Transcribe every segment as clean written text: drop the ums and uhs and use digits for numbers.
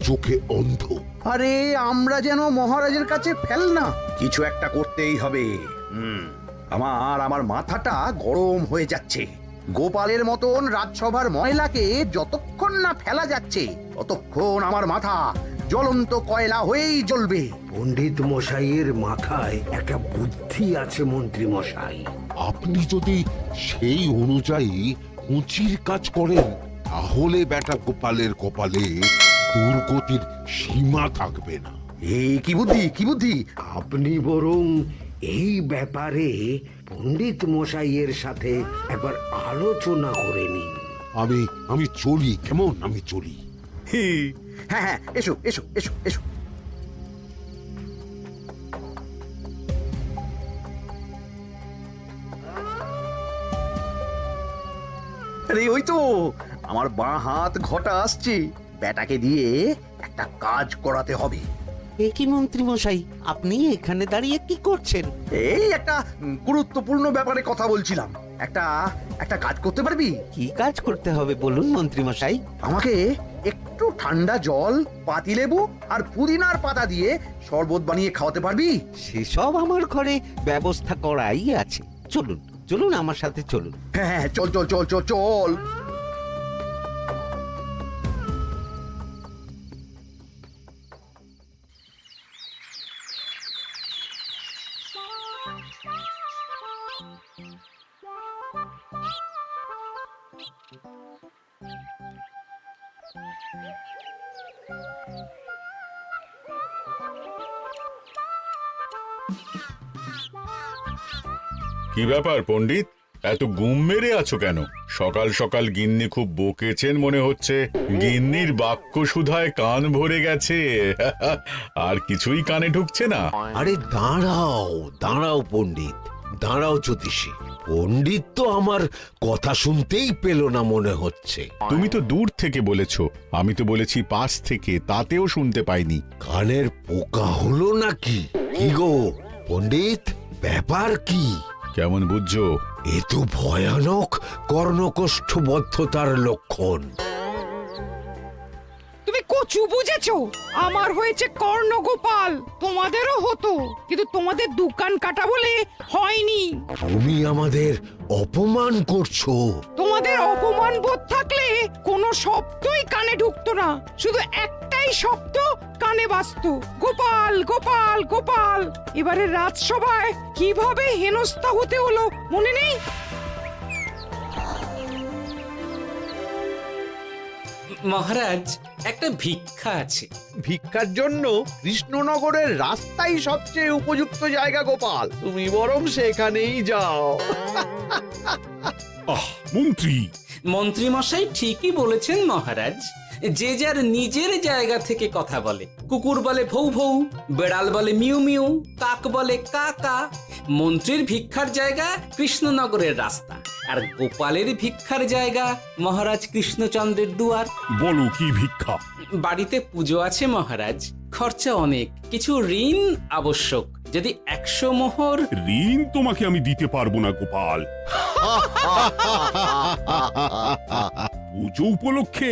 চোখে অন্ধ। আরে আমরা যেন মহারাজের কাছে ফেল না, কিছু একটা করতেই হবে। আমার মাথাটা গরম হয়ে যাচ্ছে। গোপালের মতন রাজসভার ময়লাকে যতক্ষণ না ফেলা যাচ্ছে ততক্ষণ আমার মাথা জ্বলন্ত কয়লা হয়েই জ্বলবে। পণ্ডিত মশাইয়ের মাথায় একটা বুদ্ধি আছে মন্ত্রী মশাই। আপনি যদি সেই অনুযায়ী উঁচির কাজ করেন তাহলে বেটা গোপালের কপালে দুর্গতির সীমা থাকবে না। এই কি বুদ্ধি, কি বুদ্ধি? আপনি বরং এই ব্যাপারে পণ্ডিত মশাইয়ের সাথে একবার আলোচনা করে নিন। আমি চলি, কেমন? আমি চলি। হ্যাঁ হ্যাঁ, এসো এসো এসো এসো। আরে ওই তো আমার বাঁ হাত ঘটা আসছে, ব্যাটাকে দিয়ে একটা কাজ করাতে হবে। এ কি মন্ত্রী মশাই, আপনি এখানে দাঁড়িয়ে কি করছেন? এই একটা গুরুত্বপূর্ণ ব্যাপারে কথা বলছিলাম। একটা কাজ করতে পারবি? কি কাজ করতে হবে বলুন মন্ত্রী মশাই। আমাকে একটু ঠান্ডা জল, পাতিলেবু আর পুদিনার পাতা দিয়ে শরবত বানিয়ে খাওয়াতে পারবি? সেসব আমার ঘরে ব্যবস্থা করাই আছে। চলুন চলুন, আমার সাথে চলুন। হ্যাঁ হ্যাঁ, চল চল চল চল চল। কি ব্যাপার পণ্ডিত, এত গুম মেরে আছো কেন? সকাল সকাল গিন্নি খুব বকেছেন মনে হচ্ছে। গিন্নির বাক্য সুধায় কান ভরে গেছে, আর কিছুই কানে ঢুকছে না। আরে দাঁড়াও দাঁড়াও পণ্ডিত, দাঁড়াও জ্যোতিষী। পণ্ডিত তো আমার কথা শুনতেই পেল না মনে হচ্ছে। তুমি তো দূর থেকে বলেছো, আমি তো বলেছি পাশ থেকে, তাতেও শুনতে পাইনি। কানের পোকা হলো নাকি? কি গো পণ্ডিত, ব্যাপার কি? কেমন বুঝছো? এ তো ভয়ানক কর্ণকোষ্ঠবদ্ধতার লক্ষণ। তুমি কচু বুঝেছো? আমার হয়েছে কর্ণগোপাল, তোমাদেরও হতো, কিন্তু তোমাদের দোকান কাটা বলে হয়নি। তুমি আমাদের অপমান করছো। তোমাদের অপমান বোধ থাকলে কোনো শব্দই কানে ঢুকতো না, শুধু একটাই শব্দ কানে বাজতো, গোপাল গোপাল গোপাল। এবারে রাজসভায় কিভাবে হেনস্থা হতে হলো মনে নেই? মহারাজ, একটা ভিক্ষা আছে। ভিক্ষার জন্য কৃষ্ণনগরের রাস্তাই সবচেয়ে উপযুক্ত জায়গা গোপাল, তুমি বরং সেখানেই যাও। মন্ত্রী, মন্ত্রী মশাই ঠিকই বলেছেন মহারাজ। যে যার নিজের জায়গা থেকে কথা বলে। কুকুর বলে ভৌ ভৌ, বেড়াল বলে মিউ মিউ, কাক বলে কা কা। মন্ত্রীর ভিক্ষার জায়গা কৃষ্ণনগরের রাস্তা, আর গোপালের ভিক্ষার জায়গা মহারাজ কৃষ্ণচন্দ্রের দুয়ার। বলো কি ভিক্ষা? বাড়িতে পুজো আছে মহারাজ, খরচা অনেক, কিছু ঋণ আবশ্যক। যদি 100 মোহর। ঋণ তোমাকে আমি দিতে পারবো না গোপাল। পুজো উপলক্ষে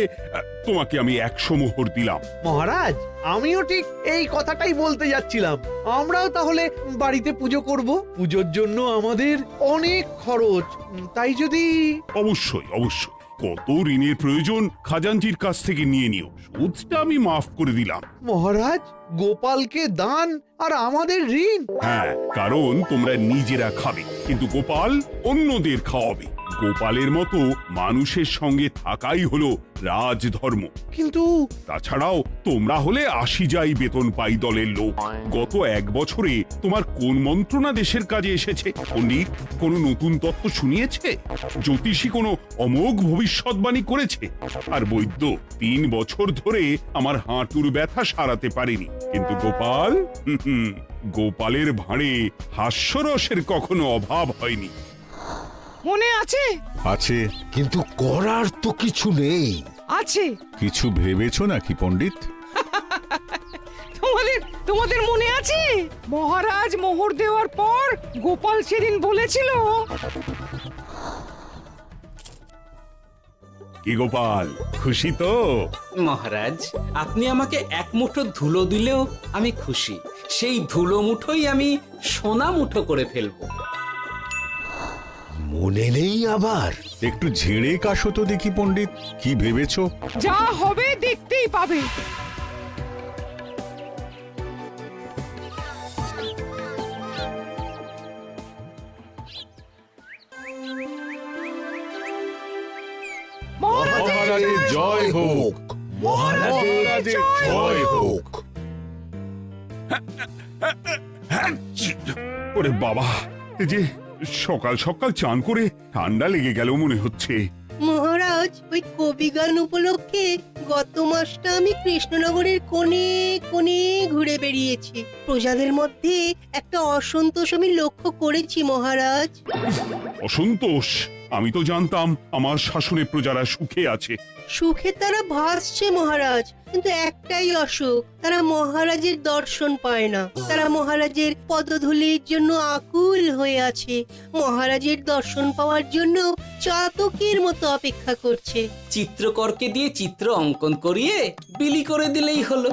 তোমাকে আমি 100 মোহর দিলাম। মহারাজ, আমিও ঠিক এই কথাটাই বলতে যাচ্ছিলাম। আমরাও তাহলে বাড়িতে পুজো করব। পুজোর জন্য আমাদের অনেক খরচ, তাই যদি... অবশ্যই অবশ্যই, কত ঋণের প্রয়োজন খাজাঞ্চির কাছ থেকে নিয়ে নিও, সুদটা আমি মাফ করে দিলাম। মহারাজ, গোপালকে দান আর আমাদের ঋণ? হ্যাঁ, কারণ তোমরা নিজেরা খাবে, কিন্তু গোপাল অন্যদের খাওয়াবে। গোপালের মতো মানুষের সঙ্গে থাকাই হলো রাজধর্ম। কিন্তু তাছাড়াও তোমরা হলে 80 যাই বেতন পাই দলের লোক। গত 1 বছরে তোমার কোন মন্ত্রণা দেশের কাজে এসেছে? পণ্ডিত কোন নতুন তত্ত্ব শুনিয়েছে? জ্যোতিষী কোনো অমোঘ ভবিষ্যৎবাণী করেছে? আর বৈদ্য 3 বছর ধরে আমার হাঁটুর ব্যথা সারাতে পারেনি। কিন্তু গোপাল, গোপালের ভাঁড়ে হাস্যরসের কখনো অভাব হয়নি। মনে আছে? আছে। কিন্তু করার তো কিছু নেই। আছে। কিছু ভেবেছো নাকি পণ্ডিত? তোমাদের মনে আছে মহারাজ মোহর দেওয়ার পর গোপাল সেদিন বলেছিল, কি গোপাল, খুশি তো? মহারাজ, আপনি আমাকে এক মুঠো ধুলো দিলেও আমি খুশি। সেই ধুলো মুঠোই আমি সোনা মুঠো করে ফেলবো। মনে নেই আবার? একটু ঝেড়ে কাশো তো দেখি পণ্ডিত, কি ভেবেছো? যা হবে দেখতেই পাবে। মহারাজের জয় হোক, মহারাজের জয় হোক। ওরে বাবা, এই যে সকাল সকাল চান করে ঠান্ডা লেগে গেল মনে হচ্ছে। মহারাজ, ওই কবি গান উপলক্ষে গত মাসটা আমি কৃষ্ণনগরের কোণে কোণে ঘুরে বেরিয়েছি। প্রজাদের মধ্যে একটা অসন্তোষ আমি লক্ষ্য করেছি মহারাজ। অসন্তোষ? আমি তো জানতাম আমার শাসনে প্রজারা সুখে আছে। সুখে তারা ভাসছে মহারাজ, কিন্তু একটাই অসুখ, তারা মহারাজের দর্শন পায় না। তারা মহারাজের পদধূলির জন্য আকুল হয়ে আছে, মহারাজের দর্শন পাওয়ার জন্য চাতকের মতো অপেক্ষা করছে। চিত্রকরকে দিয়ে চিত্র অঙ্কন করিয়ে বিলি করে দিলেই হলো।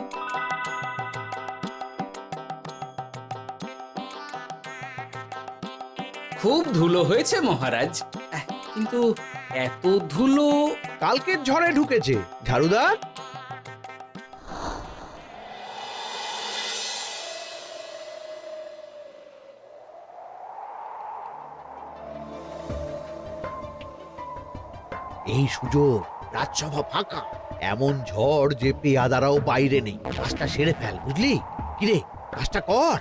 খুব ধুলো হয়েছে মহারাজ, কিন্তু এত ধুলো। কালকের ঝড়ে ঢুকেছে। ঝাড়ুদার, এই সুযোগ, রাজসভা ফাঁকা, এমন ঝড় যে পেয়াদারাও বাইরে নেই। কাজটা সেরে ফেল, বুঝলি? কিরে, কাজটা কর।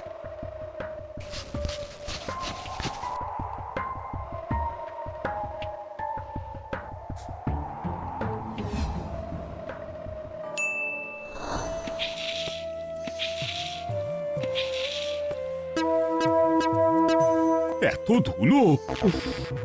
এত ধুলো!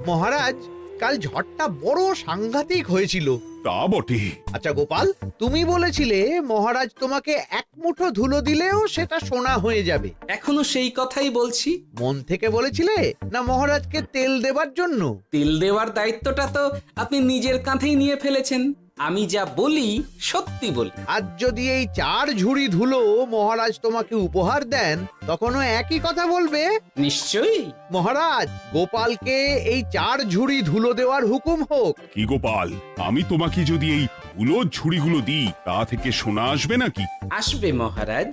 মহারাজ, কাল ঝড়টা বড় সাংঘাতিক হয়েছিল। তা বটে। আচ্ছা গোপাল, তুমি বলেছিলে মহারাজ তোমাকে এক মুঠো ধুলো দিলেও সেটা সোনা হয়ে যাবে। এখনো সেই কথাই বলছি। মন থেকে বলেছিলে না মহারাজকে তেল দেবার জন্য? তেল দেওয়ার দায়িত্বটা তো আপনি নিজের কাঁধেই নিয়ে ফেলেছেন। আমি যা বলি সত্যি বলি। আজ যদি এই 4 ঝুড়ি ধুলো মহারাজ তোমাকে উপহার দেন, তখনও একই কথা বলবে? নিশ্চয়ই। মহারাজ, গোপালকে এই 4 ঝুড়ি ধুলো দেওয়ার হুকুম হোক। কি গোপাল, আমি তোমাকে যদি এই ধুলোর ঝুড়িগুলো দিই, তা থেকে সোনা আসবে নাকি? আসবে মহারাজ,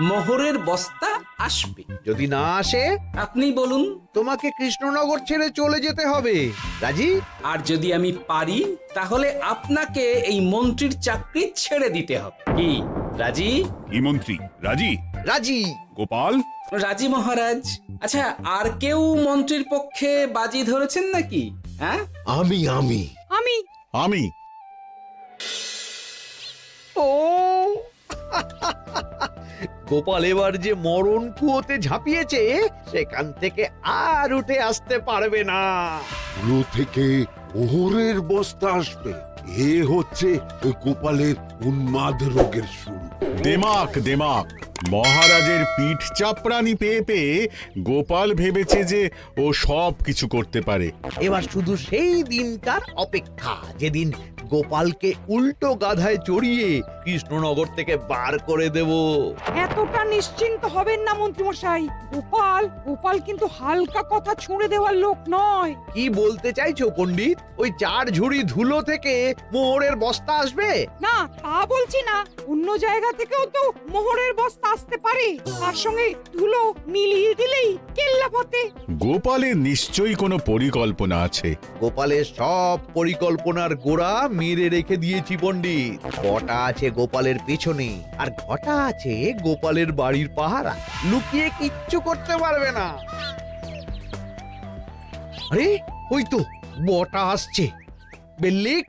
মোহরের বস্তা আসবে। যদি না আসে, আপনি বলুন। তোমাকে কৃষ্ণনগর ছেড়ে চলে যেতে হবে। রাজি? আর যদি আমি পারি, তাহলে আপনাকে এই মন্ত্রীর চাকরি ছেড়ে দিতে হবে। কি রাজি? কি মন্ত্রী, রাজি? রাজি। গোপাল? রাজি মহারাজ। আচ্ছা, আর কেউ মন্ত্রীর পক্ষে বাজি ধরেছেন নাকি? হ্যাঁ, আমি আমি আমি আমি ও গোপাল এবার যে মরণ কুয়োতে ঝাঁপিয়েছে, সেখান থেকে আর উঠে আসতে পারবে না। ধুলো থেকে মোহরের বস্তা আসবে, এ হচ্ছে গোপালের উন্মাদ রোগের শুরু। দেমাক দেমাক, মহারাজের পিঠ চাপড়ানি পেয়ে পেয়ে গোপাল ভেবেছে যে ও সব কিছু করতে পারে। এবার শুধু সেই দিনটার অপেক্ষা, যেদিন গোপালকে উল্টো গাধায় চড়িয়ে কৃষ্ণনগর থেকে বার করে দেব। এতটা নিশ্চিন্ত হবেন না মন্ত্রীমশাই। গোপাল গোপাল কিন্তু হালকা কথা ছুঁড়ে দেওয়ার লোক নয়। কি বলতে চাইছো পণ্ডিত? ওই 4 ঝুড়ি ধুলো থেকে মোহরের বস্তা আসবে? না, তা বলছি না। অন্য জায়গা থেকেও তো মোহরের বস্তা আসতে পারে। তার সঙ্গে ধুলো মিলিয়ে দিলেই কেল্লাফতে। গোপালের নিশ্চয়ই কোনো পরিকল্পনা আছে। গোপালের সব পরিকল্পনার গোড়া মেরে রেখে দিয়েছি পণ্ডিত। ঘটা আছে গোপালের পেছনে, আর ঘটা আছে গোপালের বাড়ির পাহারা। লুকিয়ে কিচ্ছু করতে পারবে না। আরে ওই তো বটা আসছে। বেল্লিক,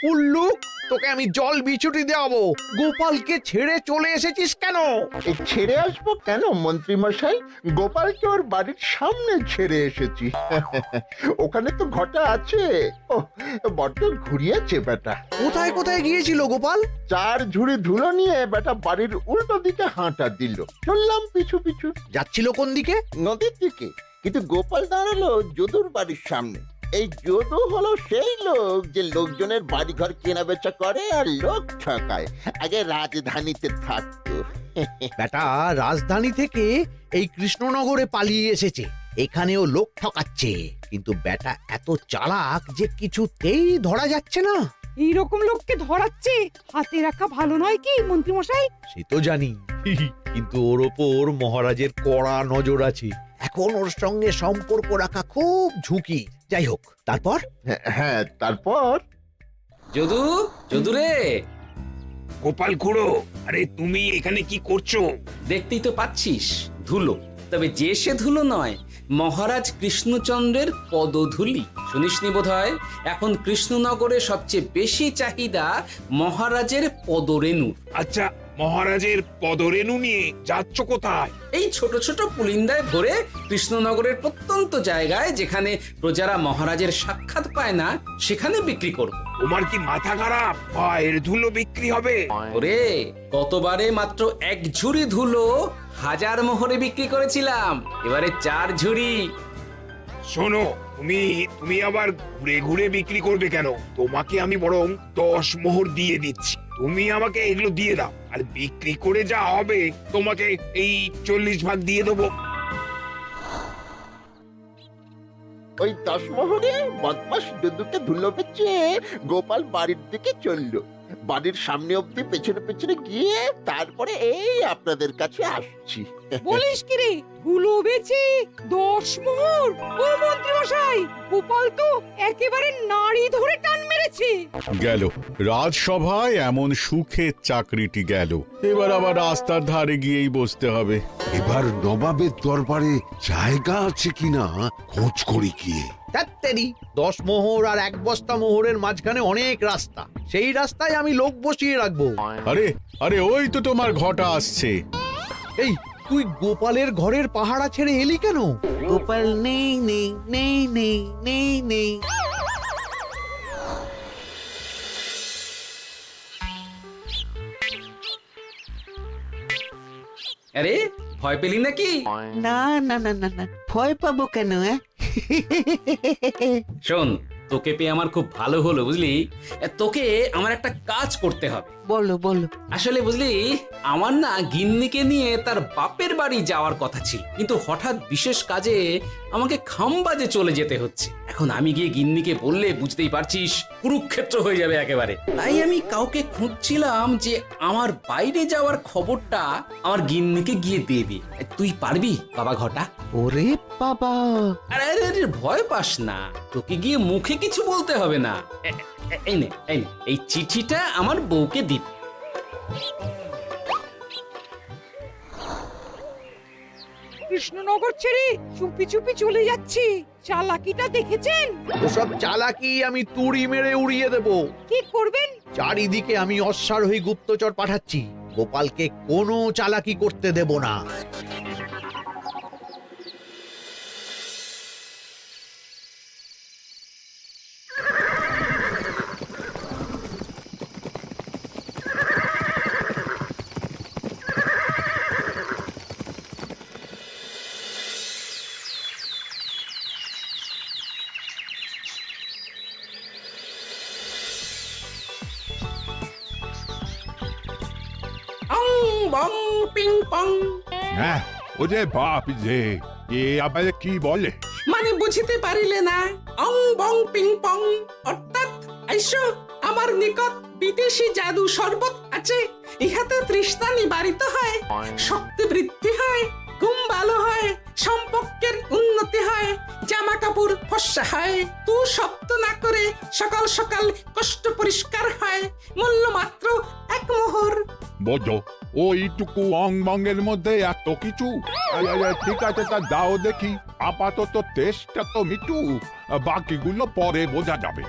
উল্লুক, তোকে আমি জল বিছুটি দেওয়াবো। গোপালকে ছেড়ে চলে এসেছিস কেন? ছেড়ে আসবো কেন মন্ত্রী মশাই? গোপালকে ওর বাড়ির সামনে ছেড়ে এসেছি। ওখানে তো ঘটা আছে। ও বড্ড ঘুরিয়েছে বেটা। কোথায় কোথায় গিয়েছিল গোপাল? 4 ঝুড়ি ধুলো নিয়ে বেটা বাড়ির উল্টো দিকে হাঁটা দিল। চললাম পিছু পিছু। যাচ্ছিল কোন দিকে? নদীর দিকে, কিন্তু গোপাল দাঁড়ালো যদুর বাড়ির সামনে। এই যদু হলো সেই লোক যে লোকজনের বাড়িঘর কেনা বেচা করে আর লোক ঠকায়। আগে রাজধানীতে থাকতো। বেটা রাজধানী থেকে এই কৃষ্ণনগরে পালিয়ে এসেছে, এখানেও লোক ঠকাচ্ছে, কিন্তু বেটা এত চালাক যে কিছুতেই ধরা যাচ্ছে না। এইরকম লোককে ধরাচ্ছে হাতে রাখা ভালো নয় কি মন্ত্রী মশাই? সে তো জানি, কিন্তু ওর ওপর মহারাজের কড়া নজর আছে। এখন ওর সঙ্গে সম্পর্ক রাখা খুব ঝুঁকি। যাই হোক, তারপর হ্যাঁ, তারপর যদু, যদু রে, গোপাল খুড়ো, আরে তুমি এখানে কি করছো? দেখতেই তো পাচ্ছিস ধুলো, তবে যে সে ধুলো নয়, মহারাজ কৃষ্ণচন্দ্রের পদধূলি। শুনিসনি বোধহয় এখন কৃষ্ণনগরে সবচেয়ে বেশি চাহিদা মহারাজের পদরেণুর। আচ্ছা, মহারাজের পদরেণু নিয়ে যাচ্ছ কোথায়? এই ছোট ছোট পুলিন্দায় ভরে কৃষ্ণনগরের প্রত্যন্ত জায়গায় যেখানে প্রজারা মহারাজের সাক্ষাৎ পায় না সেখানে বিক্রি করব। তোমার কি মাথা খারাপ? পায়ের ধুলো বিক্রি হবে? ওরে, গতবারে মাত্র 1 ঝুড়ি ধুলো 1000 মোহরে বিক্রি করেছিলাম, এবারে 4 ঝুড়ি। শোনো, তুমি আবার ঘুরে ঘুরে বিক্রি করবে কেন? তোমাকে আমি বরং 10 মোহর দিয়ে দিচ্ছি, তুমি আমাকে এগুলো দিয়ে দাও, আর বিক্রি করে যা হবে তোমাকে এই 40 ভাগ দিয়ে দেবো। ওই 10 মোহরে বদমাস যদুকে ধুলো বেচে গোপাল বাড়ির দিকে চললো। বাড়ির সামনে অব্দি পেছনে পেছনে গিয়ে তারপরে এই আপনাদের কাছে আসছি। বলিস কি রে, ধুলো বেচে 10 মোহর? ও মন্ত্রী মশাই, গোপাল তো একেবারে নাড়ি ধরে টান মেরেছে। গেল রাজসভায় এমন সুখের চাকরিটি গেল, এবার আবার রাস্তার ধারে গিয়েই বসতে হবে। এবার নবাবের দরবারে জায়গা আছে কিনা খোঁজ করি গিয়ে। ধ্যাত্তেরি, 10 মোহর আর 1 বস্তা মোহরের মাঝখানে অনেক রাস্তা, সেই রাস্তায় আমি লোক বসিয়ে রাখবো। আরে আরে, ওই তো তোমার ঘটা আসছে। এই, তুই গোপালের ঘরের পাহারা ছেড়ে এলি কেন? গোপাল নেই নেই নেই নেই নেই নেই। আরে, ভয় পেলি নাকি? না না না না না, ভয় পাবো কেন? শোন, তোকে পেয়ে আমার খুব ভালো হলো বুঝলি। তোকে আমার একটা কাজ করতে হবে। বলো বলো। আসলে বুঝলি, আমার না গিন্নিকে নিয়ে তার বাপের বাড়ি যাওয়ার কথা ছিল, কিন্তু হঠাৎ বিশেষ কাজে আমাকে খামবাজে চলে যেতে হচ্ছে। এখন আমি গিয়ে গিন্নিকে বললে বুঝতেই পারছিস কুরুক্ষেত্র হয়ে যাবে একেবারে। তাই আমি কাউকে খুঁজছিলাম যে আমার বাইরে যাওয়ার খবরটা আমার গিন্নিকে গিয়ে দেবে। তুই পারবি বাবা ঘটা? ওরে বাবা, আরে আরে আরে, ভয় পাস না, তোকে গিয়ে মুখে কিছু বলতে হবে না। এই নে, এই চিঠিটা আমার বউকে দিবি। কৃষ্ণনগর ছেড়ে চুপি চুপি চলে যাচ্ছি, চালাকিটা দেখেছেন? ওসব চালাকি আমি তুড়ি মেরে উড়িয়ে দেব। কি করবেন? চারিদিকে আমি অশ্বারোহী গুপ্তচর পাঠাচ্ছি, গোপালকে কোনো চালাকি করতে দেব না। অং বং পিং পং। হ্যাঁ, ও যে বাপ যে, এ আবার কি বলে? মানে বুঝিতে পারিলে না? অং বং পিং পং অর্থাৎ আইসো আমার নিকট বিদেশি জাদু শরবত আছে, ইহাতে তৃষ্ণা নিবারিত হয়, শক্তি বৃদ্ধি হয়, ঘুম ভালো হয়, সম্পর্কের উন্নতি হয়, জামা কাপড় ফর্সা হয়, তু শব্দ না করে সকাল সকাল কষ্ট পরিষ্কার হয়, মূল্য মাত্র 1 মোহর। বোঝো, ওইটুকু অং বঙ্গের মধ্যে এত কিছু? ঠিক আছে, তা দাও দেখি, আপাতত টেস্টটা তো মিটু, বাকিগুলো পরে বোঝা যাবে।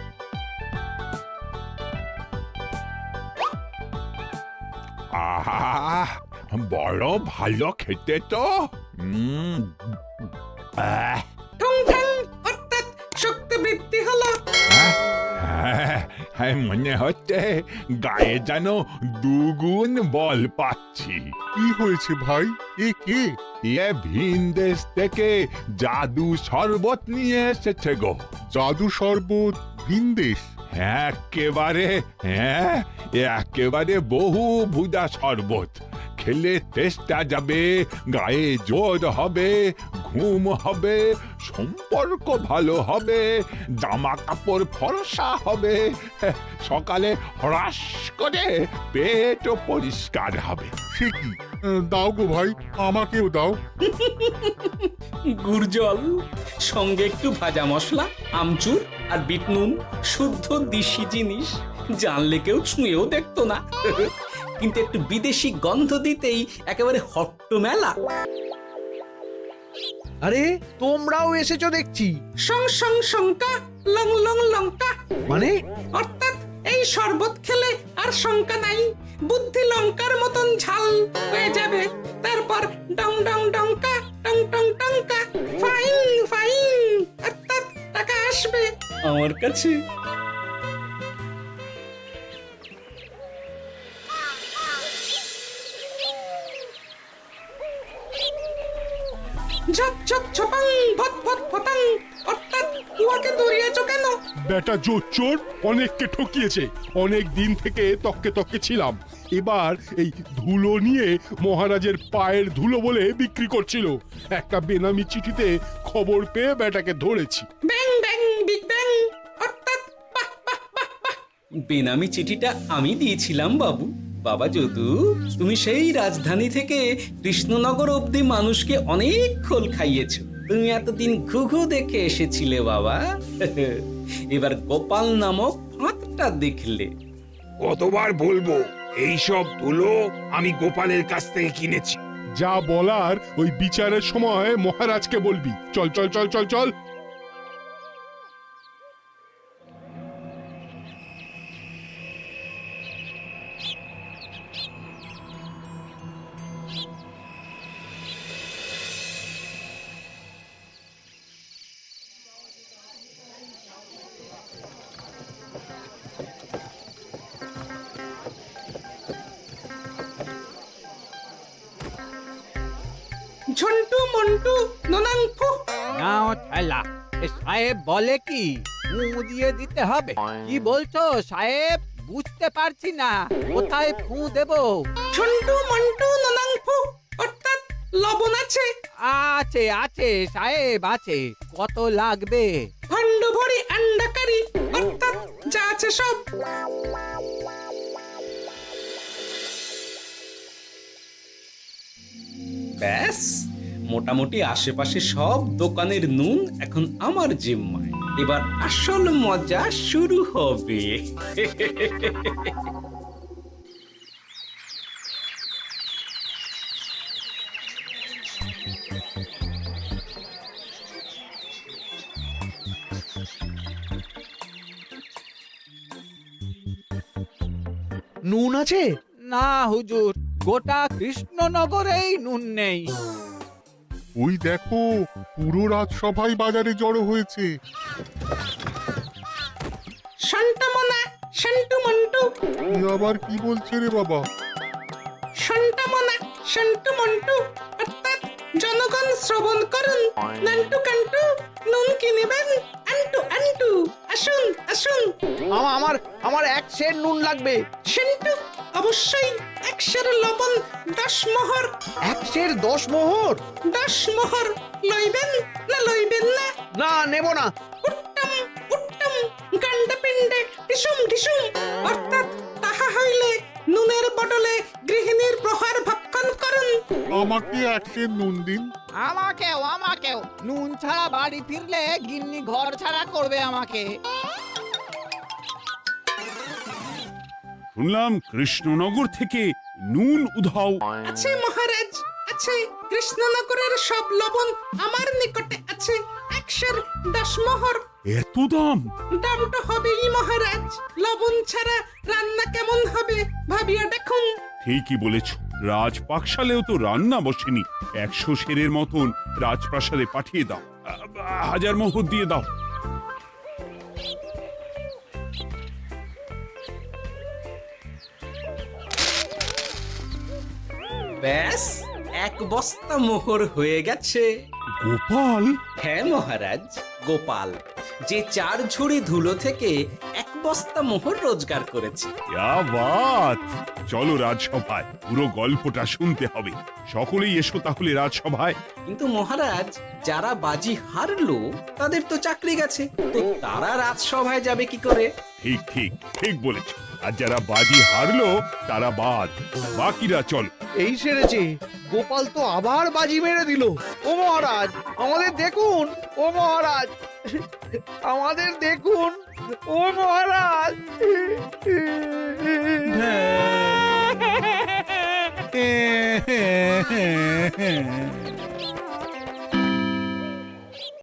আহা, বড় ভালো খেতে তো। ঠং ঠং অর্থাৎ শক্তি বৃদ্ধি হলো। হ্যাঁ, হ্যাঁ, মনে হচ্ছে গায়ে যেন দুগুণ বল পাচ্ছি। কি হয়েছে ভাই? এ কে? এ ভিন দেশ থেকে জাদু শরবত নিয়ে এসেছে গো। জাদু শরবত ভিনদেশ? একেবারে, হ্যাঁ, একেবারে বহু ভুজা শরবত। খেলে তেষ্টা যাবে, গায়ে জোর হবে, ঘুম হবে, সম্পর্ক ভালো হবে, জামা কাপড় ফর্সা হবে, সকালে হ্রাস করে পেটও পরিষ্কার হবে। সে কি? দাও গো ভাই, আমাকেও দাও। গুড় জল, সঙ্গে একটু ভাজা মশলা, আমচুর আর বিট নুন, শুদ্ধ দেশি জিনিস। জানলে কেউ ছুঁয়েও দেখতো না, কিন্তু একটু বিদেশি গন্ধ দিতেই একেবারে হট্ট মেলা। আরে তোমরাও এসেছো দেখছি। সং সং শঙ্কা, লং লং লঙ্কা। মানে? অর্থাৎ এই শরবত খেলে আর শঙ্কা নাই, বুদ্ধি লঙ্কার মতন ঝাল হয়ে যাবে। তারপর ডং ডং ডঙ্কা, টং টং টঙ্কা, ফাইন ফাইন, অর্থাৎ টাকা আসবে আমার কাছে। ঝপ ঝপ ছপাং, ভট ভট ফটাং, অর্থাৎ উহাকে দৌড়িয়েছো কেন? বেটা জোচ্চোর অনেককে ঠকিয়েছে। অনেক দিন থেকে তককে তককে ছিলাম। এবার এই ধুলো নিয়ে মহারাজের পায়ের ধুলো বলে বিক্রি করছিল। একটা বেনামি চিঠিতে খবর পেয়ে বেটাকে ধরেছি। ব্যাং ব্যাং বিগ ব্যাং, অর্থাৎ বাহ বাহ বাহ বাহ। বেনামি চিঠিটা আমি দিয়েছিলাম বাবু। বাবা যদু, তুমি সেই রাজধানী থেকে কৃষ্ণনগর অবধি মানুষকে অনেক খোল খাইয়েছো। তুমি এতদিন ঘুঘু দেখে এসেছিলে বাবা, এবার গোপাল নামক ফাঁদটা দেখলে। কতবার বলবো, এইসব ধুলো আমি গোপালের কাছ থেকে কিনেছি। যা বলার ওই বিচারের সময় মহারাজকে বলবি। চল চল চল চল চল। ঝন্টু মন্টু ননাংফু। নাও ঠেলা। সাহেব বলে কি ফু দিয়ে দিতে হবে? কি বলছো সাহেব? বুঝতে পারছি না, কোথায় ফু দেব? ঝন্টু মন্টু ননাংফু, অর্থাৎ লবণ আছে? আছে আছে সাহেব আছে। কত লাগবে? ভান্ড ভরি আন্ডাকারি, অর্থাৎ যা আছে সব। ব্যাস, মোটামুটি আশেপাশে সব দোকানের নুন এখন আমার জিম্মায়। এবার আসল মজা শুরু হবে। নুন আছে? না হুজুর, গোটা কৃষ্ণনগরেই নুন নেই। ওই দেখো, পুরো রাজসভাই বাজারে জড়ো হয়েছে। শান্তামনা, শান্টু মন্টু। আবার কি বলছে রে বাবা? শান্তামনা, শান্টু মন্টু, অর্থাৎ জনগণ শ্রবণ করুন। নান্টু কান্টু, নুন কিনিবেন, আন্টু আন্টু, আসুন আসুন। আমার আমার এক সের নুন লাগবে। শান্টু, অবশ্যই 100 লবণ 10 মোহর। 100 10 মোহর? 10 মোহর লইবেন না লইবেন না? না, নেব না। উত্তম উত্তম, গান্ডা পিণ্ডে ঢিসুম ঢিসুম, অর্থাৎ তাহা হইলে নুনের বদলে গৃহিণীর প্রহার ভক্ষণ করুন। আমাকে 1 সের নুন দিন। আমাকেও আমাকেও। নুন ছাড়া বাড়ি ফিরলে গিন্নি ঘর ছাড়া করবে আমাকে। শুনলাম কৃষ্ণনগর থেকে নুন উধাও। আছে মহারাজ, আছে। কৃষ্ণনগরের সব লবণ আমার নিকটে আছে। 110 মোহর। এত দাম? দাম তো হবেই মহারাজ, লবণ ছাড়া রান্না কেমন হবে ভাবিয়া দেখুন। ঠিকই বলেছ, রাজপাকশালেও তো রান্না বসেনি। 100 সেরের মতন রাজপ্রাসাদে পাঠিয়ে দাও। 1000 মোহর দিয়ে দাও। ব্যাস 1 বস্তা মোহর হয়ে গেছে। গোপাল? হ্যাঁ মহারাজ, গোপাল, যে 4 ঝুড়ি ধুলো থেকে 1 বস্তা মোহর রোজগার করেছে। ইয়া বাত! চলো রাজসভায়, পুরো গল্পটা শুনতে হবে। সকলেই এসো তাহলে রাজসভায়। কিন্তু মহারাজ, যারা বাজি হারলো তাদের তো চাকরি গেছে, তো তারা রাজসভায় যাবে কি করে? ঠিক ঠিক ঠিক বলেছ। আর যারা বাজি হারলো তারা বাদ, বাকিরা চল। এই সেরেছে, গোপাল তো আবার বাজি মেরে দিল। ও মহারাজ, আমাদের দেখুন। ও মহারাজ, আমাদের দেখুন। ও মহারাজ। হ্যাঁ